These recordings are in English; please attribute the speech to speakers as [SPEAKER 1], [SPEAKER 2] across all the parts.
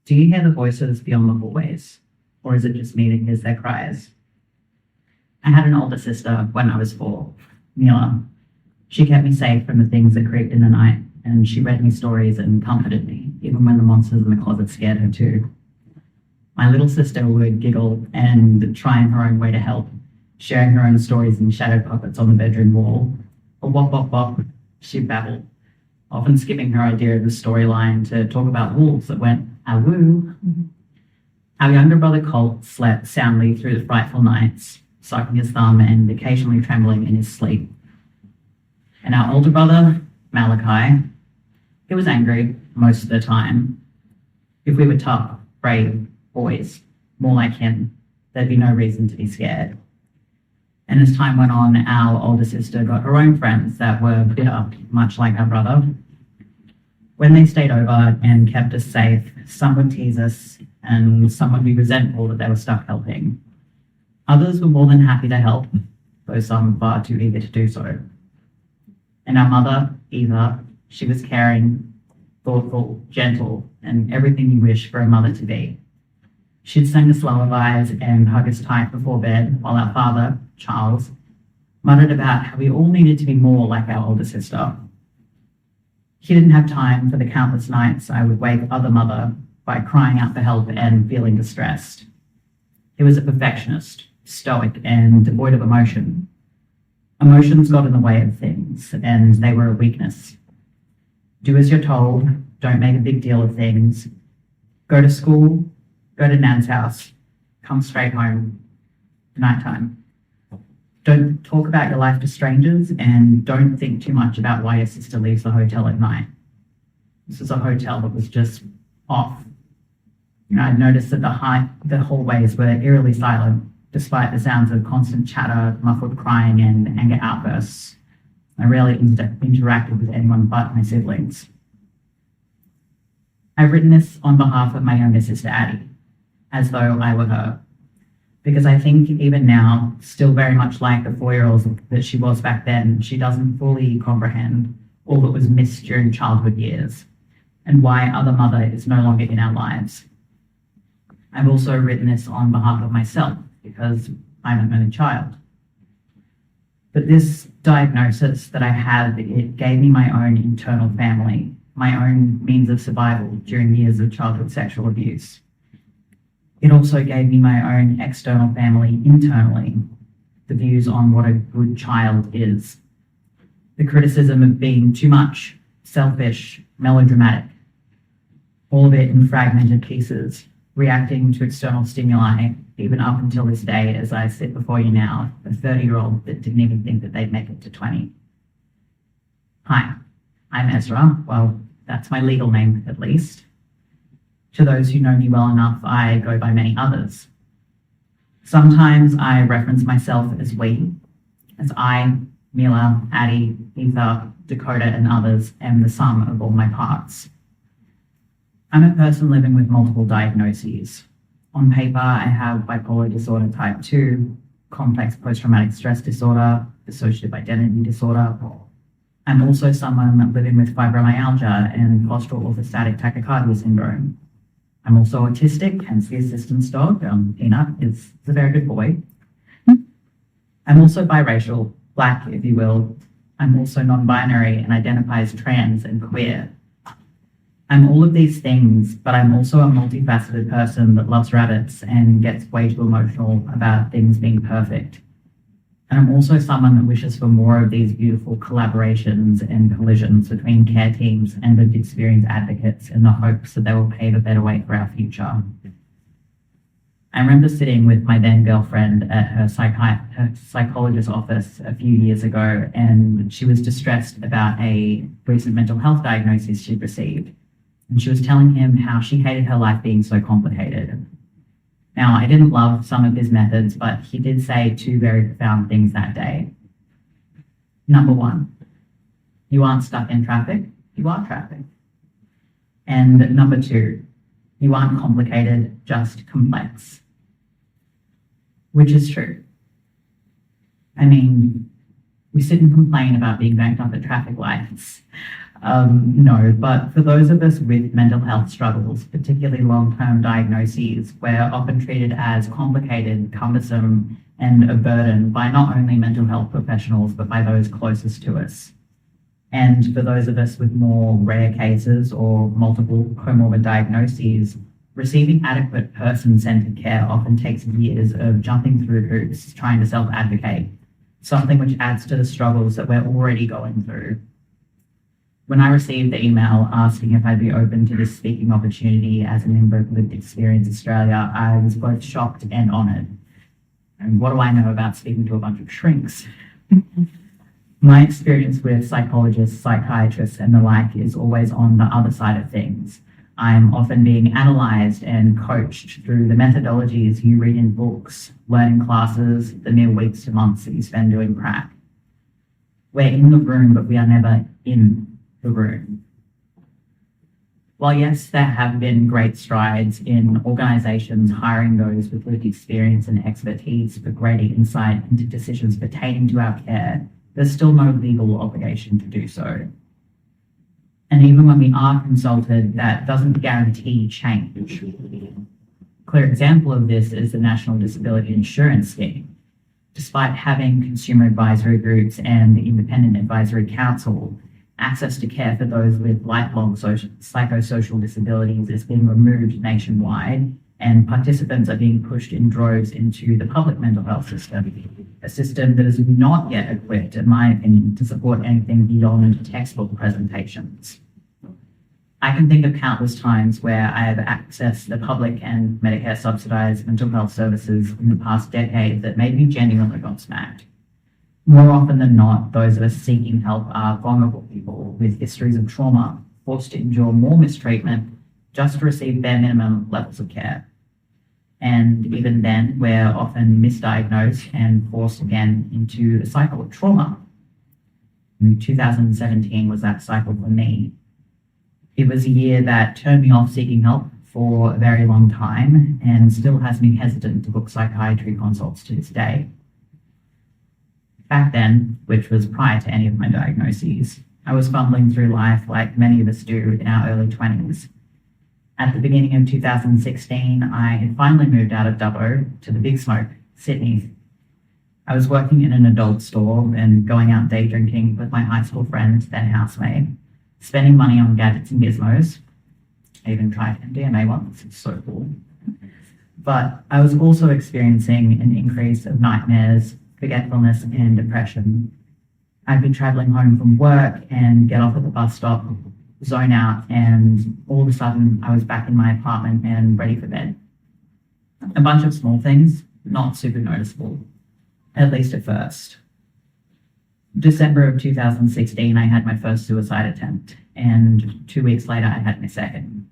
[SPEAKER 1] Do you hear the voices beyond the hallways? Or is it just me that hears their cries? I had an older sister when I was 4, Mila. She kept me safe from the things that creeped in the night, and she read me stories and comforted me, even when the monsters in the closet scared her too. My little sister would giggle and try in her own way to help, sharing her own stories in shadow puppets on the bedroom wall. Or wop, wop, wop, she'd babble, often skipping her idea of the storyline to talk about wolves that went, ah-woo. Our younger brother Colt slept soundly through the frightful nights, sucking his thumb and occasionally trembling in his sleep. And our older brother, Malachi, he was angry most of the time. If we were tough, brave boys, more like him, there'd be no reason to be scared. And as time went on, our older sister got her own friends that were bitter, much like our brother. When they stayed over and kept us safe, some would tease us and some would be resentful that they were stuck helping. Others were more than happy to help, though some far too eager to do so. And our mother, Eva, she was caring, thoughtful, gentle, and everything you wish for a mother to be. She'd sing us lullabies and hug us tight before bed, while our father, Charles, muttered about how we all needed to be more like our older sister. He didn't have time for the countless nights I would wake other mother by crying out for help and feeling distressed. He was a perfectionist, stoic, and devoid of emotion. Emotions got in the way of things, and they were a weakness. Do as you're told, don't make a big deal of things. Go to school, go to Nan's house, come straight home, nighttime. Don't talk about your life to strangers, and don't think too much about why your sister leaves the hotel at night. This was a hotel that was just off. I noticed that the hallways were eerily silent, despite the sounds of constant chatter, muffled crying, and anger outbursts. I rarely interacted with anyone but my siblings. I've written this on behalf of my younger sister, Addie, as though I were her, because I think even now, still very much like the 4-year-old that she was back then, she doesn't fully comprehend all that was missed during childhood years and why other mother is no longer in our lives. I've also written this on behalf of myself because I'm an only child. But this diagnosis that I had, it gave me my own internal family, my own means of survival during years of childhood sexual abuse. It also gave me my own external family internally, the views on what a good child is. The criticism of being too much, selfish, melodramatic, all of it in fragmented pieces, reacting to external stimuli, even up until this day as I sit before you now, a 30-year-old that didn't even think that they'd make it to 20. Hi, I'm Ezra. Well, that's my legal name, at least. To those who know me well enough, I go by many others. Sometimes I reference myself as we, as I, Mila, Addie, Eva, Dakota, and others am the sum of all my parts. I'm a person living with multiple diagnoses. On paper, I have bipolar disorder type 2, complex post-traumatic stress disorder, dissociative identity disorder. I'm also someone living with fibromyalgia and postural orthostatic tachycardia syndrome. I'm also autistic, hence the assistance dog. Peanut is a very good boy. I'm also biracial, black, if you will. I'm also non-binary and identify as trans and queer. I'm all of these things, but I'm also a multifaceted person that loves rabbits and gets way too emotional about things being perfect. And I'm also someone that wishes for more of these beautiful collaborations and collisions between care teams and lived experience advocates in the hopes that they will pave a better way for our future. I remember sitting with my then girlfriend at her psychologist's office a few years ago, and she was distressed about a recent mental health diagnosis she'd received. And she was telling him how she hated her life being so complicated. Now, I didn't love some of his methods, but he did say 2 very profound things that day. Number 1, you aren't stuck in traffic, you are traffic. And number 2, you aren't complicated, just complex. Which is true. I mean, we sit and complain about being banked up at traffic lights. No, but for those of us with mental health struggles, particularly long-term diagnoses, we're often treated as complicated, cumbersome, and a burden by not only mental health professionals, but by those closest to us. And for those of us with more rare cases or multiple comorbid diagnoses, receiving adequate person-centered care often takes years of jumping through hoops, trying to self-advocate, something which adds to the struggles that we're already going through. When I received the email asking if I'd be open to this speaking opportunity as a member of Lived Experience Australia, I was both shocked and honoured. And what do I know about speaking to a bunch of shrinks? My experience with psychologists, psychiatrists, and the like is always on the other side of things. I'm often being analysed and coached through the methodologies you read in books, learning classes, the mere weeks to months that you spend doing prac. We're in the room, but we are never in the room. While yes, there have been great strides in organisations hiring those with lived experience and expertise for greater insight into decisions pertaining to our care, there's still no legal obligation to do so. And even when we are consulted, that doesn't guarantee change. A clear example of this is the National Disability Insurance Scheme. Despite having consumer advisory groups and the Independent Advisory Council, access to care for those with lifelong psychosocial disabilities is being removed nationwide, and participants are being pushed in droves into the public mental health system, a system that is not yet equipped, in my opinion, to support anything beyond textbook presentations. I can think of countless times where I have accessed the public and Medicare subsidized mental health services in the past decade that made me genuinely gobsmacked. More often than not, those of us seeking help are vulnerable people with histories of trauma, forced to endure more mistreatment just to receive bare minimum levels of care. And even then, we're often misdiagnosed and forced again into a cycle of trauma. 2017 was that cycle for me. It was a year that turned me off seeking help for a very long time and still has me hesitant to book psychiatry consults to this day. Back then, which was prior to any of my diagnoses, I was fumbling through life like many of us do in our early 20s. At the beginning of 2016, I had finally moved out of Dubbo to the big smoke, Sydney. I was working in an adult store and going out day drinking with my high school friend, then housemate, spending money on gadgets and gizmos. I even tried MDMA once, it's so cool. But I was also experiencing an increase of nightmares, forgetfulness, and depression. I'd be traveling home from work and get off at the bus stop, zone out, and all of a sudden I was back in my apartment and ready for bed. A bunch of small things, not super noticeable, at least at first. December of 2016, I had my first suicide attempt, and 2 weeks later I had my second.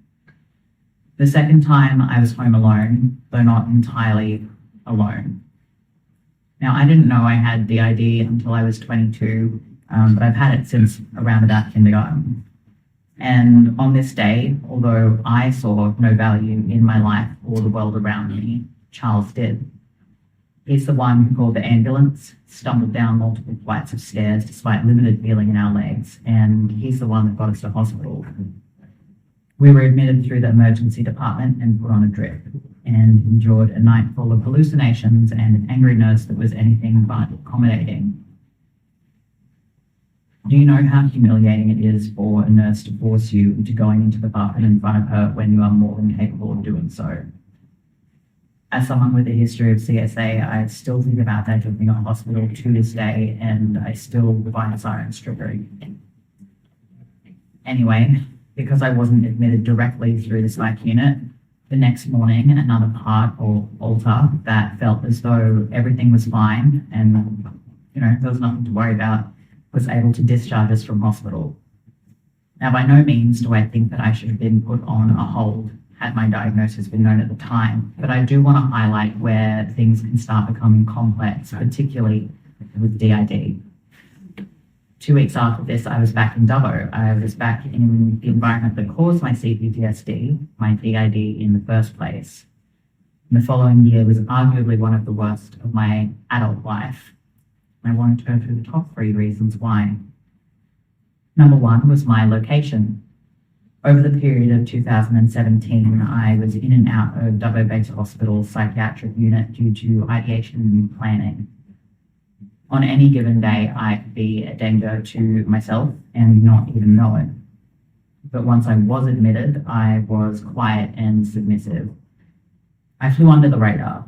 [SPEAKER 1] The second time I was home alone, though not entirely alone. Now, I didn't know I had DID until I was 22, but I've had it since around about kindergarten. And on this day, although I saw no value in my life or the world around me, Charles did. He's the one who called the ambulance, stumbled down multiple flights of stairs despite limited feeling in our legs, and he's the one that got us to hospital. We were admitted through the emergency department and put on a drip, and endured a night full of hallucinations and an angry nurse that was anything but accommodating. Do you know how humiliating it is for a nurse to force you into going into the bathroom in front of her when you are more than capable of doing so? As someone with a history of CSA, I still think about that during a hospital to this day, and I still find sirens triggering. Anyway, because I wasn't admitted directly through the psych unit, the next morning, another part or alter that felt as though everything was fine and, there was nothing to worry about, was able to discharge us from hospital. Now, by no means do I think that I should have been put on a hold had my diagnosis been known at the time, but I do want to highlight where things can start becoming complex, particularly with DID. 2 weeks after this, I was back in Dubbo. I was back in the environment that caused my CPTSD, my DID in the first place. And the following year was arguably one of the worst of my adult life. I want to go through the top 3 reasons why. Number one was my location. Over the period of 2017, I was in and out of Dubbo-based hospital's psychiatric unit due to ideation and planning. On any given day, I could be a danger to myself and not even know it. But once I was admitted, I was quiet and submissive. I flew under the radar.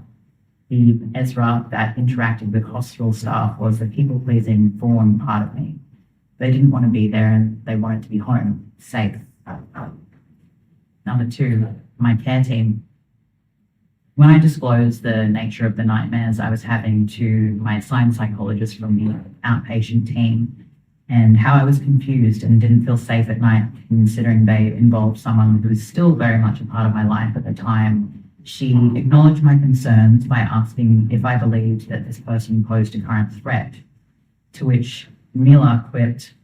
[SPEAKER 1] The Ezra that interacted with hospital staff was the people-pleasing, fawn part of me. They didn't want to be there and they wanted to be home, safe. Number two, my care team. When I disclosed the nature of the nightmares I was having to my assigned psychologist from the outpatient team and how I was confused and didn't feel safe at night considering they involved someone who was still very much a part of my life at the time, she acknowledged my concerns by asking if I believed that this person posed a current threat, to which Mila quipped,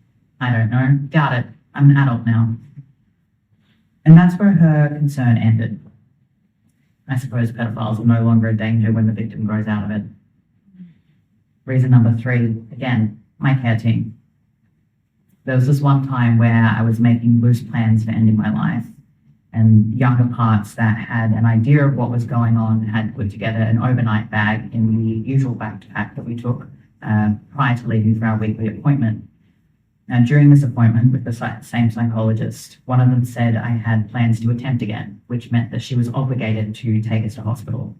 [SPEAKER 1] "I don't know, doubt it, I'm an adult now." And that's where her concern ended. I suppose pedophiles are no longer a danger when the victim grows out of it. Reason number three, again, my care team. There was this one time where I was making loose plans for ending my life, and younger parts that had an idea of what was going on had put together an overnight bag in the usual backpack that we took prior to leaving for our weekly appointment. Now, during this appointment with the same psychologist, one of them said I had plans to attempt again, which meant that she was obligated to take us to hospital.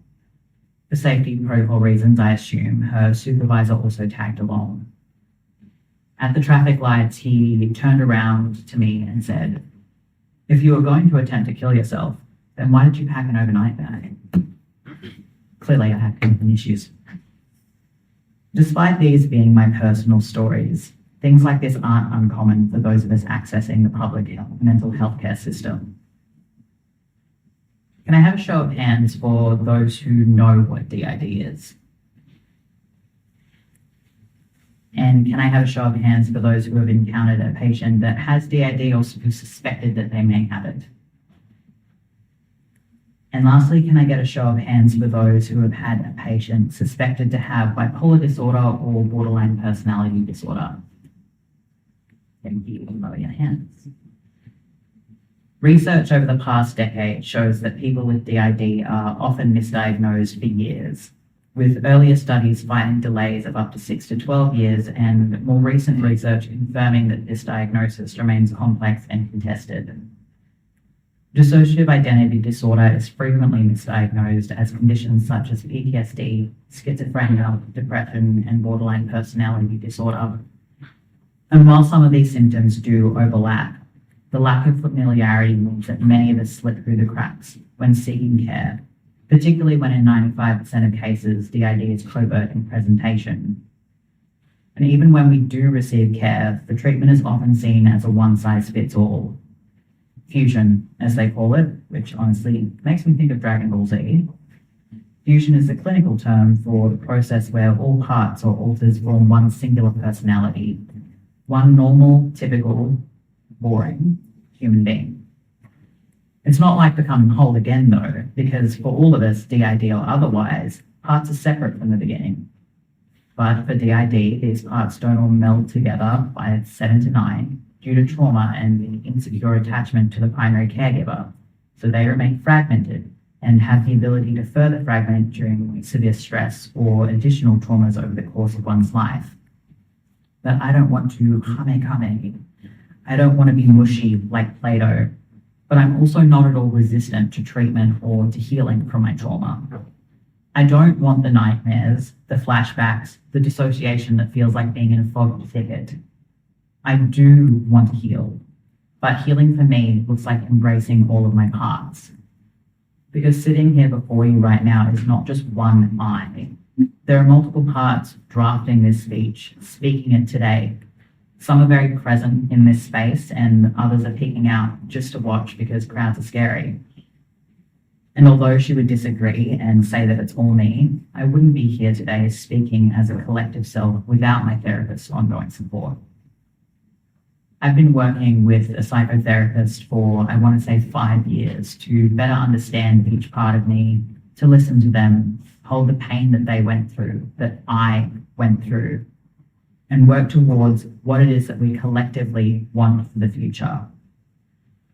[SPEAKER 1] For safety protocol reasons, I assume, her supervisor also tagged along. At the traffic lights, he turned around to me and said, "If you were going to attempt to kill yourself, then why did you pack an overnight bag?" Clearly, I had commitment issues. Despite these being my personal stories, things like this aren't uncommon for those of us accessing the public mental health care system. Can I have a show of hands for those who know what DID is? And can I have a show of hands for those who have encountered a patient that has DID or who suspected that they may have it? And lastly, can I get a show of hands for those who have had a patient suspected to have bipolar disorder or borderline personality disorder? Thank you. Lower your hands. Research over the past decade shows that people with DID are often misdiagnosed for years, with earlier studies finding delays of up to 6 to 12 years and more recent research confirming that this diagnosis remains complex and contested. Dissociative identity disorder is frequently misdiagnosed as conditions such as PTSD, schizophrenia, depression, and borderline personality disorder. And while some of these symptoms do overlap, the lack of familiarity means that many of us slip through the cracks when seeking care, particularly when in 95% of cases, DID is covert in presentation. And even when we do receive care, the treatment is often seen as a one-size-fits-all. Fusion, as they call it, which honestly makes me think of Dragon Ball Z. Fusion is the clinical term for the process where all parts or alters form one singular personality, one normal, typical, boring human being. It's not like becoming whole again though, because for all of us, DID or otherwise, parts are separate from the beginning. But for DID, these parts don't all meld together by 7 to 9 due to trauma and the insecure attachment to the primary caregiver. So they remain fragmented and have the ability to further fragment during severe stress or additional traumas over the course of one's life. But I don't want to hame. I don't want to be mushy like Play-Doh, but I'm also not at all resistant to treatment or to healing from my trauma. I don't want the nightmares, the flashbacks, the dissociation that feels like being in a fog thicket. I do want to heal, but healing for me looks like embracing all of my parts. Because sitting here before you right now is not just one I. There are multiple parts drafting this speech, speaking it today. Some are very present in this space and others are peeking out just to watch because crowds are scary. And although she would disagree and say that it's all me, I wouldn't be here today speaking as a collective self without my therapist's ongoing support. I've been working with a psychotherapist for, I want to say 5 years to better understand each part of me, to listen to them, hold the pain that they went through, that I went through. and work towards what it is that we collectively want for the future.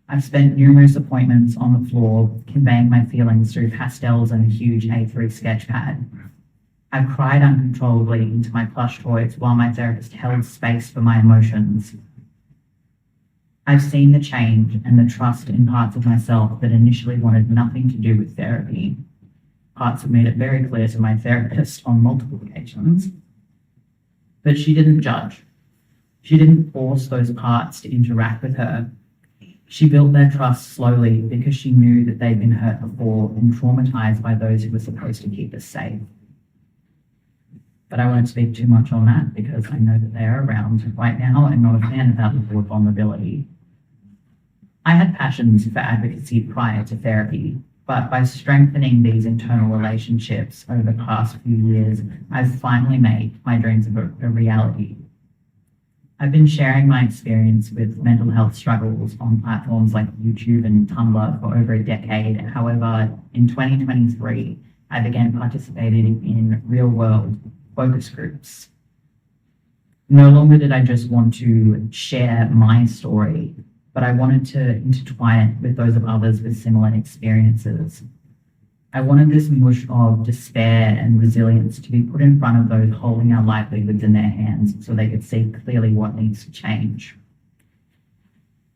[SPEAKER 1] I've spent numerous appointments on the floor conveying my feelings through pastels and a huge A3 sketch pad. I've cried uncontrollably into my plush toys while my therapist held space for my emotions. I've seen the change and the trust in parts of myself that initially wanted nothing to do with therapy. Parts have made it very clear to my therapist on multiple occasions. But she didn't judge. She didn't force those parts to interact with her. She built their trust slowly because she knew that they'd been hurt before and traumatized by those who were supposed to keep us safe. But I won't speak too much on that because I know that they're around right now and not a fan about the word vulnerability. I had passions for advocacy prior to therapy, but by strengthening these internal relationships over the past few years, I've finally made my dreams a reality. I've been sharing my experience with mental health struggles on platforms like YouTube and Tumblr for over a decade. However, in 2023, I began participating in real-world focus groups. No longer did I just want to share my story, but I wanted to intertwine it with those of others with similar experiences. I wanted this mush of despair and resilience to be put in front of those holding our livelihoods in their hands so they could see clearly what needs to change.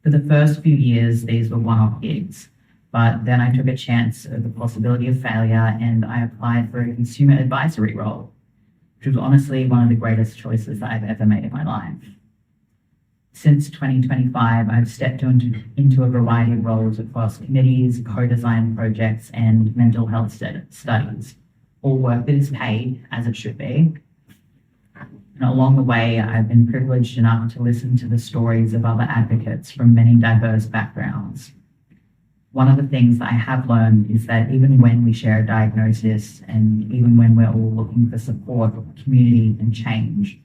[SPEAKER 1] For the first few years, these were one-off gigs, but then I took a chance of the possibility of failure and I applied for a consumer advisory role, which was honestly one of the greatest choices that I've ever made in my life. Since 2025, I've stepped into a variety of roles across committees, co-design projects, and mental health studies, all work that is paid, as it should be. And along the way, I've been privileged enough to listen to the stories of other advocates from many diverse backgrounds. One of the things that I have learned is that even when we share a diagnosis and even when we're all looking for support, community, and change,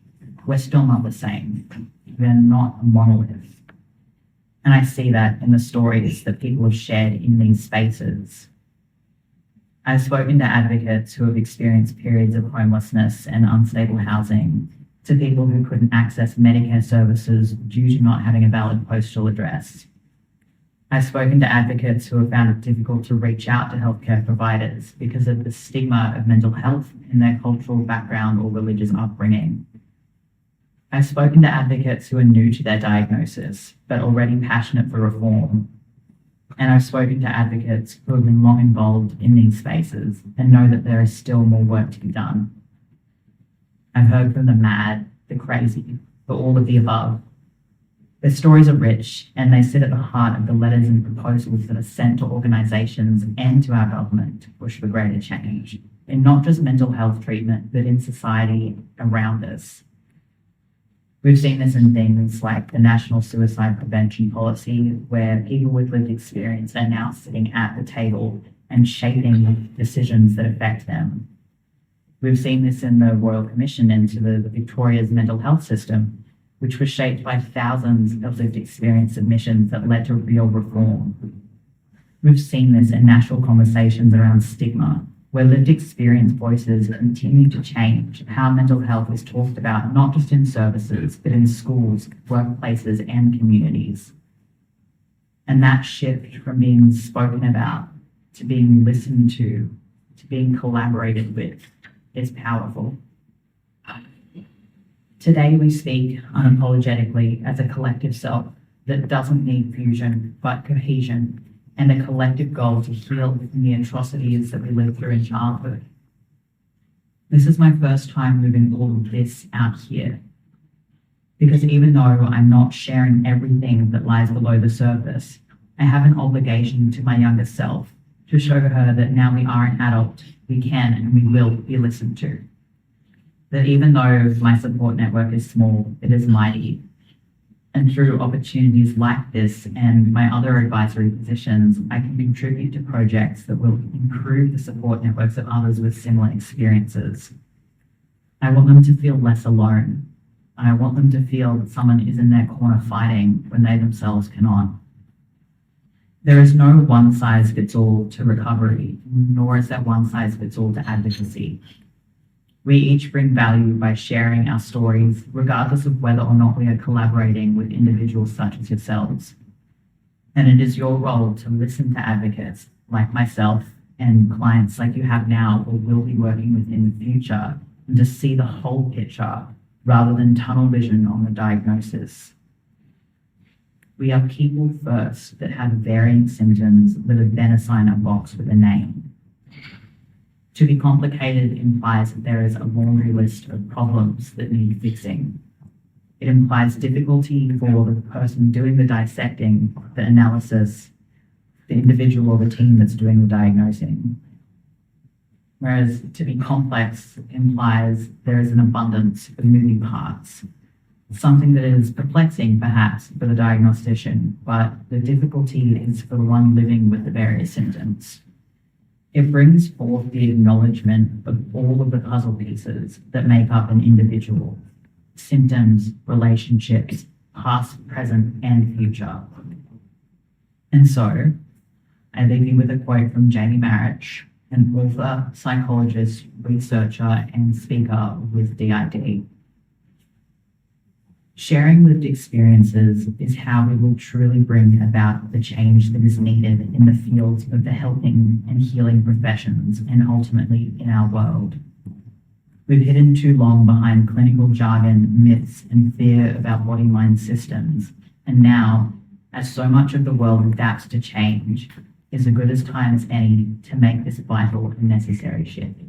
[SPEAKER 1] we're still not the same. We're not a monolith. And I see that in the stories that people have shared in these spaces. I've spoken to advocates who have experienced periods of homelessness and unstable housing, to people who couldn't access Medicare services due to not having a valid postal address. I've spoken to advocates who have found it difficult to reach out to healthcare providers because of the stigma of mental health in their cultural background or religious upbringing. I've spoken to advocates who are new to their diagnosis, but already passionate for reform. And I've spoken to advocates who have been long involved in these spaces and know that there is still more work to be done. I've heard from the mad, the crazy, for all of the above. Their stories are rich and they sit at the heart of the letters and proposals that are sent to organisations and to our government to push for greater change in not just mental health treatment, but in society around us. We've seen this in things like the National Suicide Prevention Policy, where people with lived experience are now sitting at the table and shaping decisions that affect them. We've seen this in the Royal Commission into the Victoria's mental health system, which was shaped by thousands of lived experience submissions that led to real reform. We've seen this in national conversations around stigma, where lived experience voices continue to change how mental health is talked about, not just in services, but in schools, workplaces, and communities. And that shift from being spoken about to being listened to being collaborated with is powerful. Today we speak unapologetically as a collective self that doesn't need fusion, but cohesion, and a collective goal to heal from the atrocities that we lived through in childhood. This is my first time moving all of this out here, because even though I'm not sharing everything that lies below the surface, I have an obligation to my younger self to show her that now we are an adult, we can and we will be listened to. That even though my support network is small, it is mighty. And through opportunities like this and my other advisory positions, I can contribute to projects that will improve the support networks of others with similar experiences. I want them to feel less alone. I want them to feel that someone is in their corner fighting when they themselves cannot. There is no one-size-fits-all to recovery, nor is there one-size-fits-all to advocacy. We each bring value by sharing our stories, regardless of whether or not we are collaborating with individuals such as yourselves. And it is your role to listen to advocates like myself and clients like you have now or will be working with in the future, and to see the whole picture rather than tunnel vision on the diagnosis. We are people first that have varying symptoms that are then assigned a box with a name. To be complicated implies that there is a laundry list of problems that need fixing. It implies difficulty for the person doing the dissecting, the analysis, the individual or the team that's doing the diagnosing. Whereas to be complex implies there is an abundance of moving parts, something that is perplexing perhaps for the diagnostician, but the difficulty is for the one living with the various symptoms. It brings forth the acknowledgement of all of the puzzle pieces that make up an individual: symptoms, relationships, past, present, and future. And so, I leave you with a quote from Jamie Marich, an author, psychologist, researcher, and speaker with DID. Sharing lived experiences is how we will truly bring about the change that is needed in the fields of the helping and healing professions and ultimately in our world. We've hidden too long behind clinical jargon, myths, and fear of our body-mind systems. And now, as so much of the world adapts to change, is as good a time as any to make this vital and necessary shift.